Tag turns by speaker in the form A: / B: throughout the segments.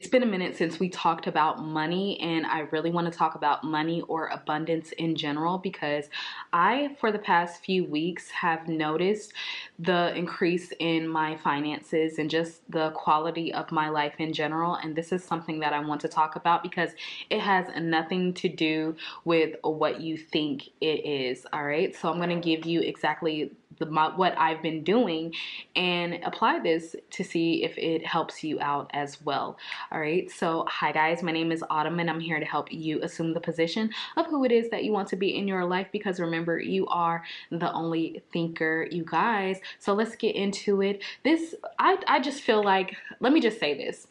A: been a minute since we talked about money, and I really want to talk about money or abundance in general because for the past few weeks, have noticed the increase in my finances and just the quality of my life in general. And this is something that I want to talk about because it has nothing to do with what you think it is. All right. So I'm going to give you exactly what I've been doing and apply this to see if it helps you out as well. All right, so hi guys, my name is Autumn and I'm here to help you assume the position of who it is that you want to be in your life, because remember, you are the only thinker, you guys. So let's get into it. I just feel like, let me just say this.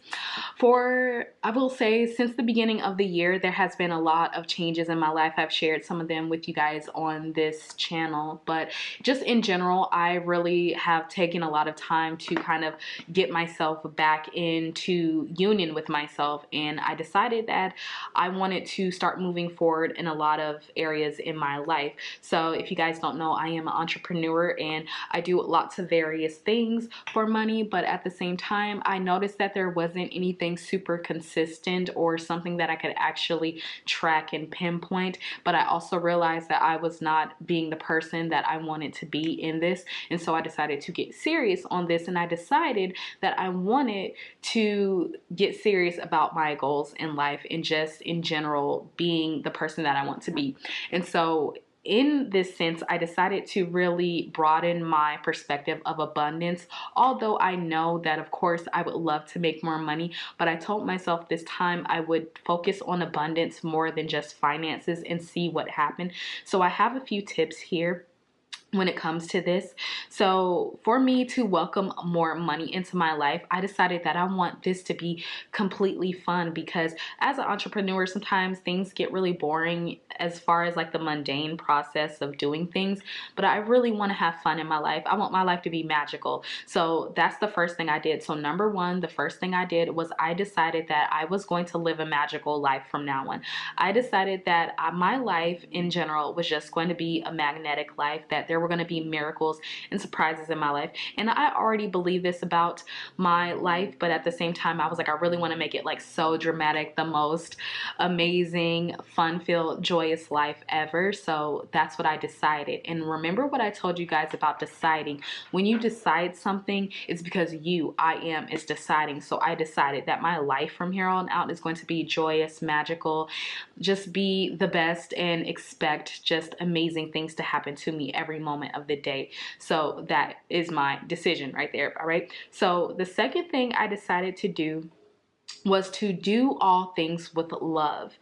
A: I will say, since the beginning of the year, there has been a lot of changes in my life. I've shared some of them with you guys on this channel, but just in general, I really have taken a lot of time to kind of get myself back into union with myself, and I decided that I wanted to start moving forward in a lot of areas in my life. So if you guys don't know, I am an entrepreneur and I do lots of various things for money, but at the same time, I noticed that there wasn't anything super consistent or something that I could actually track and pinpoint. But I also realized that I was not being the person that I wanted to be in this, and so I decided to get serious on this, and I decided that I wanted to get serious about my goals in life and just in general being the person that I want to be. And so in this sense, I decided to really broaden my perspective of abundance. Although I know that, of course, I would love to make more money, but I told myself this time I would focus on abundance more than just finances and see what happened. So I have a few tips here when it comes to this. So for me to welcome more money into my life, I decided that I want this to be completely fun, because as an entrepreneur, sometimes things get really boring as far as like the mundane process of doing things, but I really want to have fun in my life. I want my life to be magical. So that's the first thing I did. So number one, the first thing I did was I decided that I was going to live a magical life from now on. I decided that my life in general was just going to be a magnetic life, that there were going to be miracles and surprises in my life. And I already believe this about my life, but at the same time, I was like, I really want to make it like so dramatic, the most amazing, fun-filled, joyous life ever. So that's what I decided. And remember what I told you guys about deciding. When you decide something, it's because is deciding. So I decided that my life from here on out is going to be joyous, magical, just be the best, and expect just amazing things to happen to me every moment of the day. So that is my decision right there. All right. So the second thing I decided to do was to do all things with love.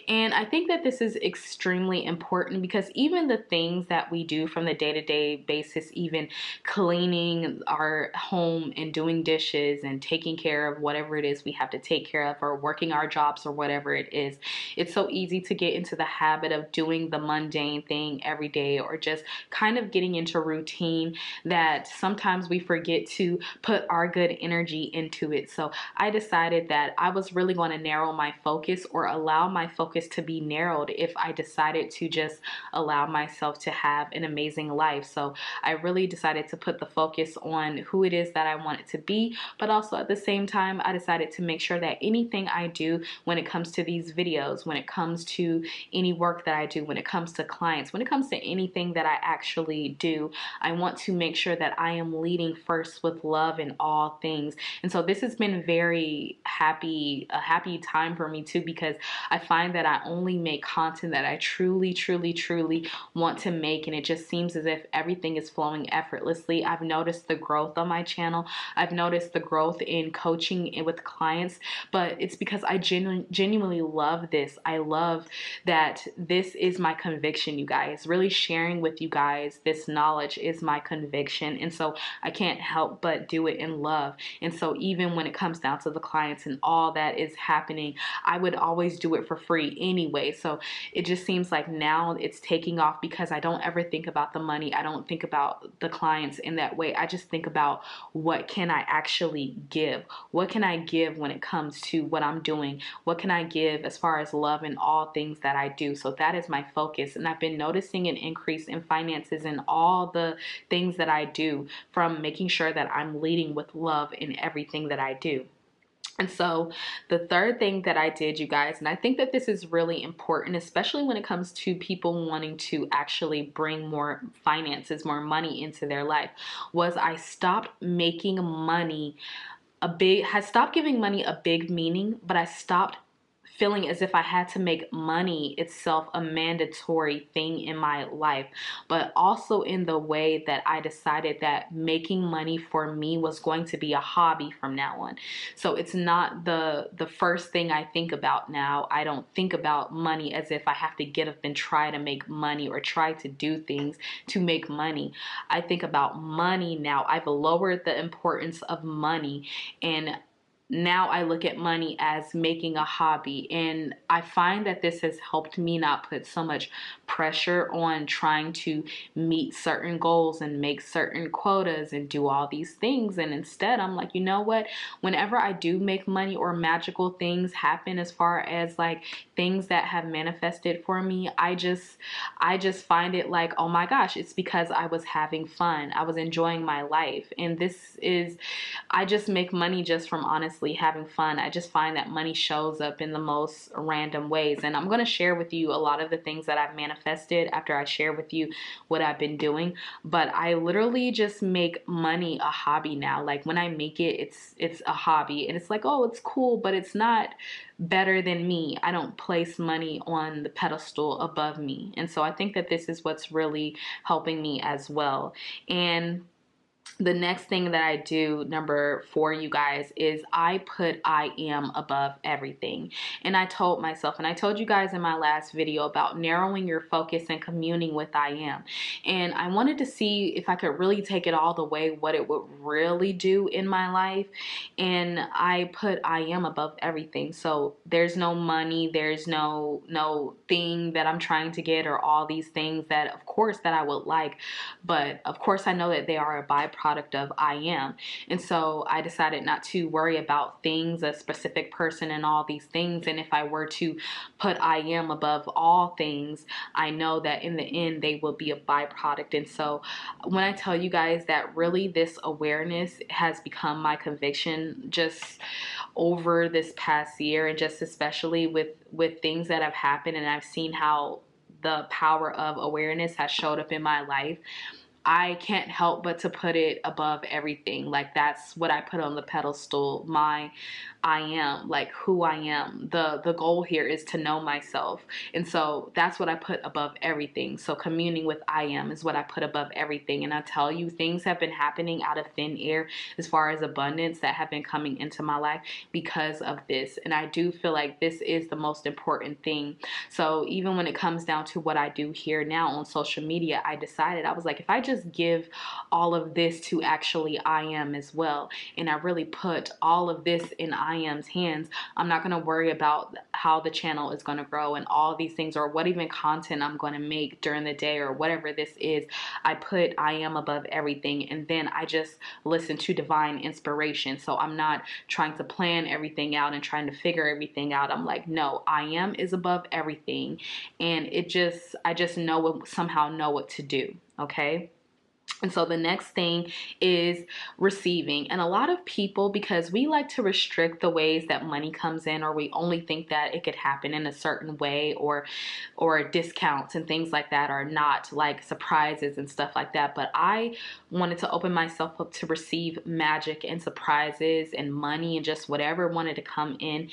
A: And I think that this is extremely important, because even the things that we do from the day-to-day basis, even cleaning our home and doing dishes and taking care of whatever it is we have to take care of, or working our jobs or whatever it is, it's so easy to get into the habit of doing the mundane thing every day, or just kind of getting into routine, that sometimes we forget to put our good energy into it. So I decided that I was really going to narrow my focus, or allow my focus to be narrowed, if I decided to just allow myself to have an amazing life. So I really decided to put the focus on who it is that I want it to be, but also at the same time, I decided to make sure that anything I do when it comes to these videos, when it comes to any work that I do, when it comes to clients, when it comes to anything that I actually do, I want to make sure that I am leading first with love in all things. And so this has been a happy time for me too, because I find that I only make content that I truly want to make, and it just seems as if everything is flowing effortlessly. I've noticed the growth on my channel. I've noticed the growth in coaching with clients, but it's because I genuinely love this. I love that this is my conviction, you guys. Really sharing with you guys this knowledge is my conviction, and so I can't help but do it in love. And so even when it comes down to the clients and all that is happening, I would always do it for free anyway. So it just seems like now it's taking off, because I don't ever think about the money. I don't think about the clients in that way. I just think about, what can I actually give? What can I give when it comes to what I'm doing? What can I give as far as love in all things that I do? So that is my focus. And I've been noticing an increase in finances in all the things that I do, from making sure that I'm leading with love in everything that I do. And so the third thing that I did, you guys, and I think that this is really important, especially when it comes to people wanting to actually bring more finances, more money into their life, was I stopped making money has stopped giving money a big meaning, but I stopped feeling as if I had to make money itself a mandatory thing in my life, but also in the way that I decided that making money for me was going to be a hobby from now on. So it's not the first thing I think about now. I don't think about money as if I have to get up and try to make money or try to do things to make money. I think about money now. I've lowered the importance of money, and now I look at money as making a hobby. And I find that this has helped me not put so much pressure on trying to meet certain goals and make certain quotas and do all these things. And instead, I'm like, you know what? Whenever I do make money or magical things happen, as far as like things that have manifested for me, I just find it like, oh my gosh, it's because I was having fun. I was enjoying my life. And I just make money just from honestly having fun. I just find that money shows up in the most random ways. And I'm going to share with you a lot of the things that I've manifested after I share with you what I've been doing. But I literally just make money a hobby now. Like when I make it, it's a hobby. And it's like, oh, it's cool, but it's not better than me. I don't place money on the pedestal above me. And so I think that this is what's really helping me as well. And the next thing that I do, number 4, you guys, is I put I am above everything. And I told myself, and I told you guys in my last video about narrowing your focus and communing with I am. And I wanted to see if I could really take it all the way, what it would really do in my life. And I put I am above everything. So there's no money, there's no thing that I'm trying to get, or all these things that of course that I would like, but of course I know that they are a byproduct of I am. And so I decided not to worry about things, a specific person, and all these things. And if I were to put I am above all things, I know that in the end they will be a byproduct. And so when I tell you guys that really this awareness has become my conviction just over this past year, and just especially with things that have happened, and I've seen how the power of awareness has showed up in my life, I can't help but to put it above everything. Like that's what I put on the pedestal. My I am, like who I am. The goal here is to know myself. And so that's what I put above everything. So communing with I am is what I put above everything. And I tell you, things have been happening out of thin air as far as abundance that have been coming into my life because of this. And I do feel like this is the most important thing. So even when it comes down to what I do here now on social media, I decided, I was like, if I just give all of this to actually I am as well, and I really put all of this in I am's hands, I'm not going to worry about how the channel is going to grow and all these things, or what even content I'm going to make during the day, or whatever this is. I put I am above everything, and then I just listen to divine inspiration. So I'm not trying to plan everything out and trying to figure everything out. I'm like, no, I am is above everything, and I just somehow know what to do. Okay. And so the next thing is receiving. And a lot of people, because we like to restrict the ways that money comes in, or we only think that it could happen in a certain way, or discounts and things like that are not like surprises and stuff like that. But I wanted to open myself up to receive magic and surprises and money and just whatever wanted to come in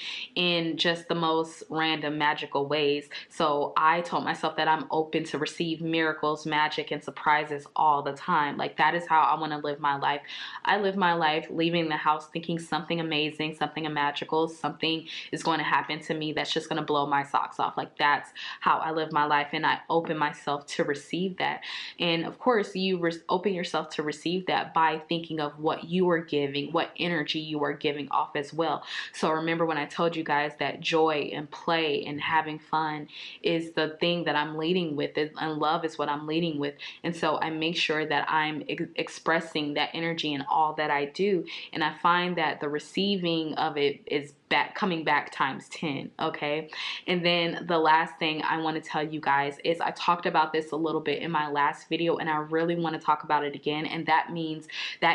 A: just the most random magical ways. So I told myself that I'm open to receive miracles, magic, and surprises all the time. Like that is how I want to live my life. I live my life leaving the house thinking something amazing, something magical, something is going to happen to me that's just going to blow my socks off. Like that's how I live my life, and I open myself to receive that. And of course, you open yourself to receive that by thinking of what you are giving, what energy you are giving off as well. So remember when I told you guys that joy and play and having fun is the thing that I'm leading with, and love is what I'm leading with. And so I make sure that I'm expressing that energy in all that I do. And I find that the receiving of it is coming back times 10. Okay. And then the last thing I want to tell you guys is, I talked about this a little bit in my last video, and I really want to talk about it again. And that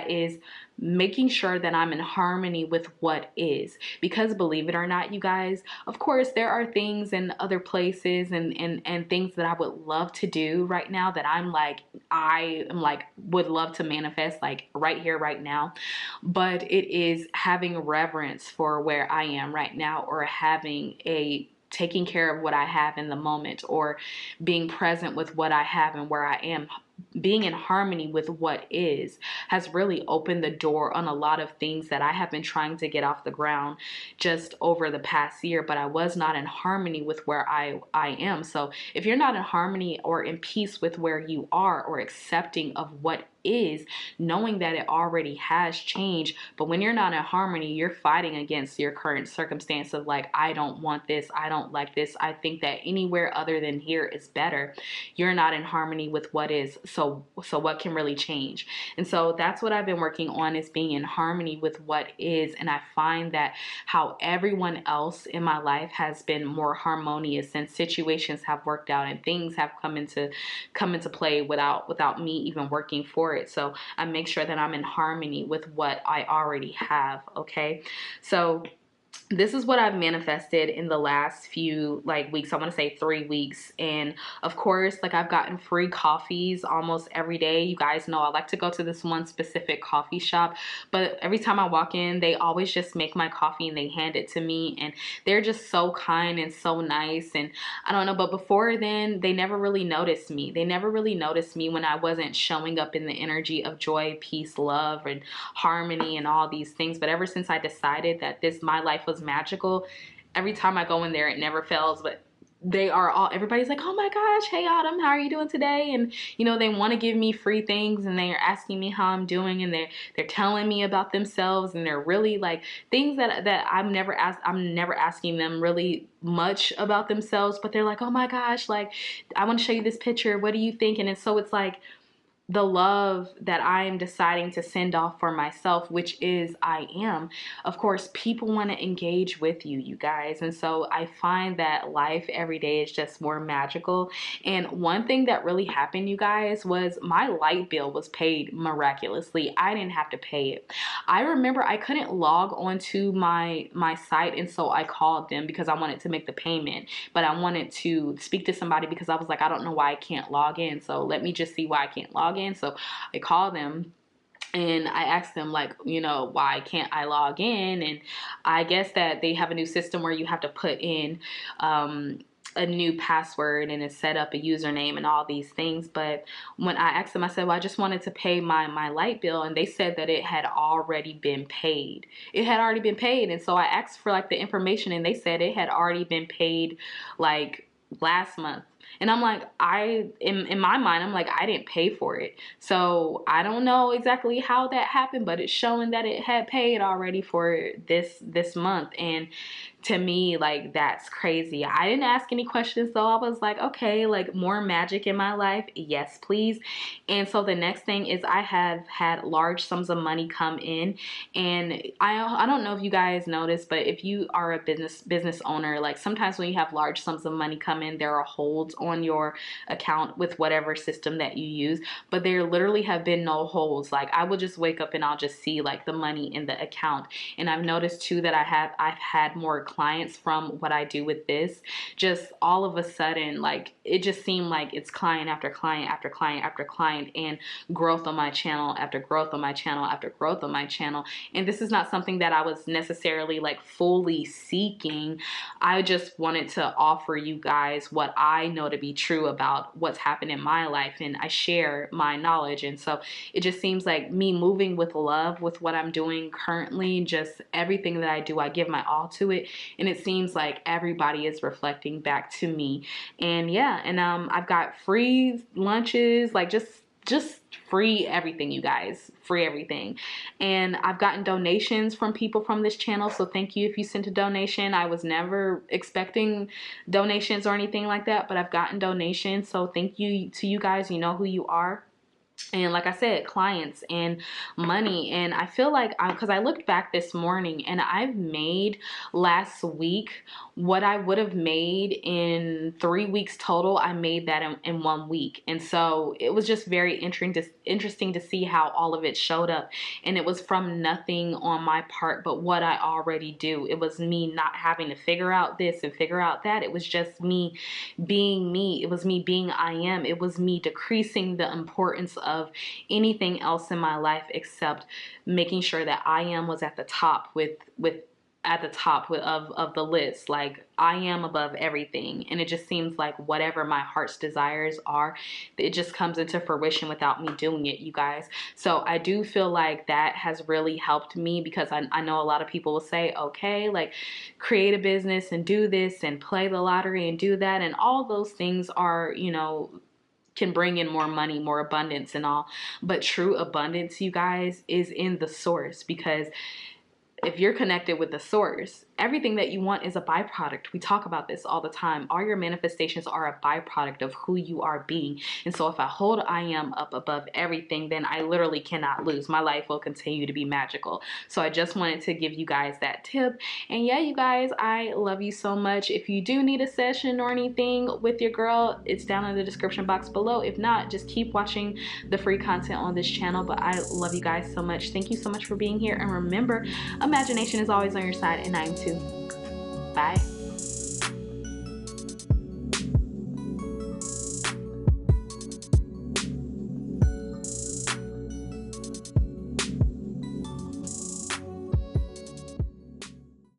A: is making sure that I'm in harmony with what is. Because believe it or not, you guys, of course, there are things in other places and things that I would love to do right now that I am like, would love to manifest like right here, right now. But it is having reverence for where I am right now, or taking care of what I have in the moment, or being present with what I have and where I am. Being in harmony with what is has really opened the door on a lot of things that I have been trying to get off the ground just over the past year, but I was not in harmony with where I am. So if you're not in harmony or in peace with where you are, or accepting of what is, knowing that it already has changed, but when you're not in harmony, you're fighting against your current circumstance of like, I don't want this, I don't like this, I think that anywhere other than here is better. You're not in harmony with what is. So what can really change? And so that's what I've been working on, is being in harmony with what is. And I find that how everyone else in my life has been more harmonious, and situations have worked out, and things have come into play without me even working for it. So I make sure that I'm in harmony with what I already have. Okay. So this is what I've manifested in the last few weeks. I want to say 3 weeks. And of course, I've gotten free coffees almost every day. You guys know I like to go to this one specific coffee shop, but every time I walk in, they always just make my coffee and they hand it to me, and they're just so kind and so nice. And I don't know, but before then, they never really noticed me. They never really noticed me when I wasn't showing up in the energy of joy, peace, love, and harmony and all these things. But ever since I decided that my life was magical, every time I go in there, it never fails. But everybody's like, oh my gosh, hey Autumn, how are you doing today? And they want to give me free things, and they're asking me how I'm doing, and they're telling me about themselves, and they're really things that I'm never asking them really much about themselves, but they're like, oh my gosh, I want to show you this picture, what do you think? And so it's like the love that I am deciding to send off for myself, which is I am. Of course, people want to engage with you, you guys. And so I find that life every day is just more magical. And one thing that really happened, you guys, was my light bill was paid miraculously. I didn't have to pay it. I remember I couldn't log onto my site, and so I called them because I wanted to make the payment, but I wanted to speak to somebody because I was like, I don't know why I can't log in. So let me just see why I can't log in. So I called them and I asked them why can't I log in? And I guess that they have a new system where you have to put in a new password and it set up a username and all these things. But when I asked them, I said, well, I just wanted to pay my light bill, and they said that it had already been paid. It had already been paid. And so I asked for the information, and they said it had already been paid last month. And I'm like, in my mind, I'm like, I didn't pay for it. So I don't know exactly how that happened, but it's showing that it had paid already for this month. And to me, that's crazy. I didn't ask any questions though. I was like, okay, more magic in my life. Yes, please. And so the next thing is I have had large sums of money come in, and I don't know if you guys noticed, but if you are a business owner, sometimes when you have large sums of money come in, there are holds on your account with whatever system that you use, but there literally have been no holds. I will just wake up and I'll just see the money in the account. And I've noticed too that I've had more clients from what I do with this. Just all of a sudden, it just seemed like it's client after client after client after client, and growth on my channel after growth on my channel after growth on my channel. And this is not something that I was necessarily fully seeking. I just wanted to offer you guys what I know to be true about what's happened in my life, and I share my knowledge. And so it just seems like me moving with love with what I'm doing currently, just everything that I do, I give my all to it, and it seems like everybody is reflecting back to me. And yeah, and I've got free lunches, just free everything, you guys, free everything. And I've gotten donations from people from this channel, so thank you if you sent a donation. I was never expecting donations or anything like that, but I've gotten donations, so thank you to you guys. You know who you are. and like I said, clients and money. And I feel like, because I looked back this morning and I've made last week what I would have made in 3 weeks total. I made that in 1 week. And so it was just very interesting to see how all of it showed up. And it was from nothing on my part, but what I already do. It was me not having to figure out this and figure out that. It was just me being me. It was me being I am. It was me decreasing the importance of anything else in my life except making sure that I am was at the top of the list. Like, I am above everything. And it just seems like whatever my heart's desires are, it just comes into fruition without me doing it, you guys. So I do feel like that has really helped me, because I know a lot of people will say, okay, like, create a business and do this and play the lottery and do that. And all those things are, can bring in more money, more abundance and all. But true abundance, you guys, is in the source, because if you're connected with the source, everything that you want is a byproduct. We talk about this all the time. All your manifestations are a byproduct of who you are being. And so if I hold I am up above everything, then I literally cannot lose. My life will continue to be magical. So I just wanted to give you guys that tip. And yeah, you guys, I love you so much. If you do need a session or anything with your girl, it's down in the description box below. If not, just keep watching the free content on this channel. But I love you guys so much. Thank you so much for being here. And remember, imagination is always on your side, and I am too. Bye.